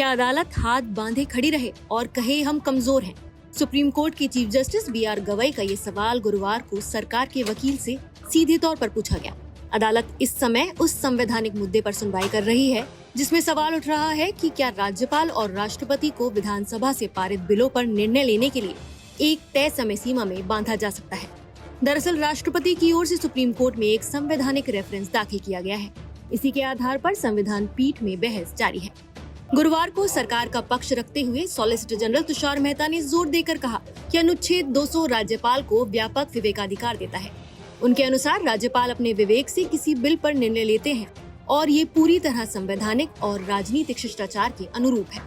क्या अदालत हाथ बांधे खड़ी रहे और कहे हम कमजोर हैं? सुप्रीम कोर्ट के चीफ जस्टिस बी.आर. गवई का ये सवाल गुरुवार को सरकार के वकील से सीधे तौर पर पूछा गया। अदालत इस समय उस संवैधानिक मुद्दे पर सुनवाई कर रही है जिसमें सवाल उठ रहा है कि क्या राज्यपाल और राष्ट्रपति को विधानसभा से पारित बिलों पर निर्णय लेने के लिए एक तय समय सीमा में बांधा जा सकता है। दरअसल राष्ट्रपति की ओर से सुप्रीम कोर्ट में एक संवैधानिक रेफरेंस दाखिल किया गया है। इसी के आधार पर संविधान पीठ में बहस जारी है। गुरुवार को सरकार का पक्ष रखते हुए सॉलिसिटर जनरल तुषार मेहता ने जोर देकर कहा कि अनुच्छेद 200 राज्यपाल को व्यापक विवेकाधिकार देता है। उनके अनुसार राज्यपाल अपने विवेक से किसी बिल पर निर्णय लेते हैं और ये पूरी तरह संवैधानिक और राजनीतिक शिष्टाचार के अनुरूप है।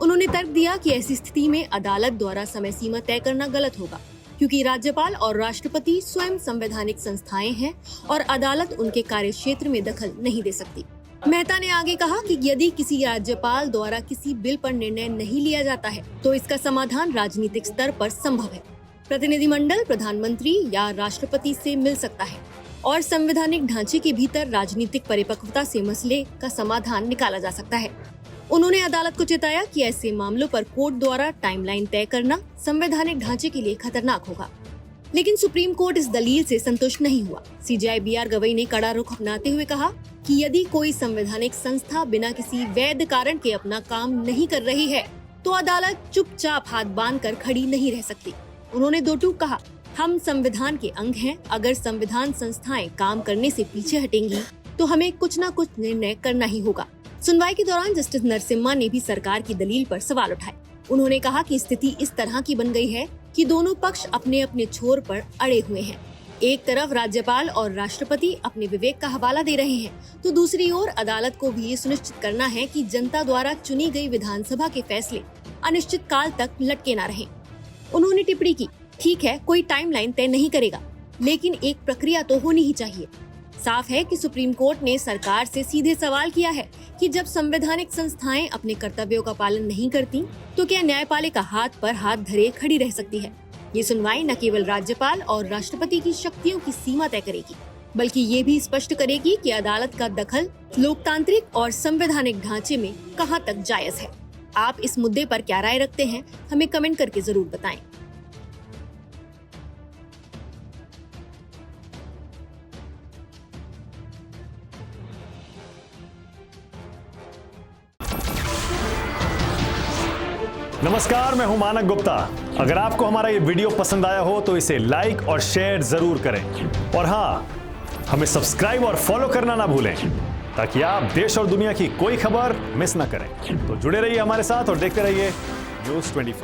उन्होंने तर्क दिया कि ऐसी स्थिति में अदालत द्वारा समय सीमा तय करना गलत होगा, क्योंकि राज्यपाल और राष्ट्रपति स्वयं संवैधानिक संस्थाएं हैं और अदालत उनके कार्यक्षेत्र में दखल नहीं दे सकती। मेहता ने आगे कहा कि यदि किसी राज्यपाल द्वारा किसी बिल पर निर्णय नहीं लिया जाता है तो इसका समाधान राजनीतिक स्तर पर संभव है। प्रतिनिधिमंडल प्रधानमंत्री या राष्ट्रपति से मिल सकता है और संवैधानिक ढांचे के भीतर राजनीतिक परिपक्वता से मसले का समाधान निकाला जा सकता है। उन्होंने अदालत को चेताया कि ऐसे मामलों पर कोर्ट द्वारा टाइमलाइन तय करना संवैधानिक ढांचे के लिए खतरनाक होगा। लेकिन सुप्रीम कोर्ट इस दलील से संतुष्ट नहीं हुआ। CJI B R. गवई ने कड़ा रुख अपनाते हुए कहा कि यदि कोई संवैधानिक संस्था बिना किसी वैध कारण के अपना काम नहीं कर रही है तो अदालत चुपचाप हाथ बांधकर खड़ी नहीं रह सकती। उन्होंने दो टूक कहा, हम संविधान के अंग हैं। अगर संविधान संस्थाएं काम करने से पीछे हटेंगी तो हमें कुछ न कुछ निर्णय करना ही होगा। सुनवाई के दौरान जस्टिस नरसिम्हा ने भी सरकार की दलील पर सवाल उठाए। उन्होंने कहा कि स्थिति इस तरह की बन गई है कि दोनों पक्ष अपने अपने छोर पर अड़े हुए हैं। एक तरफ राज्यपाल और राष्ट्रपति अपने विवेक का हवाला दे रहे हैं तो दूसरी ओर अदालत को भी ये सुनिश्चित करना है कि जनता द्वारा चुनी गई विधानसभा के फैसले अनिश्चित काल तक लटके न रहें। उन्होंने टिप्पणी की, ठीक है, कोई टाइमलाइन तय नहीं करेगा, लेकिन एक प्रक्रिया तो होनी ही चाहिए। साफ है कि सुप्रीम कोर्ट ने सरकार से सीधे सवाल किया है कि जब संवैधानिक संस्थाएं अपने कर्तव्यों का पालन नहीं करती तो क्या न्यायपालिका हाथ पर हाथ धरे खड़ी रह सकती है। ये सुनवाई न केवल राज्यपाल और राष्ट्रपति की शक्तियों की सीमा तय करेगी, बल्कि ये भी स्पष्ट करेगी कि अदालत का दखल लोकतांत्रिक और संवैधानिक ढांचे में कहां तक जायज है। आप इस मुद्दे पर क्या राय रखते हैं, हमें कमेंट करके जरूर बताएं। नमस्कार, मैं हूं मानक गुप्ता। अगर आपको हमारा ये वीडियो पसंद आया हो तो इसे लाइक और शेयर जरूर करें और हाँ, हमें सब्सक्राइब और फॉलो करना ना भूलें ताकि आप देश और दुनिया की कोई खबर मिस ना करें। तो जुड़े रहिए हमारे साथ और देखते रहिए न्यूज़ 24।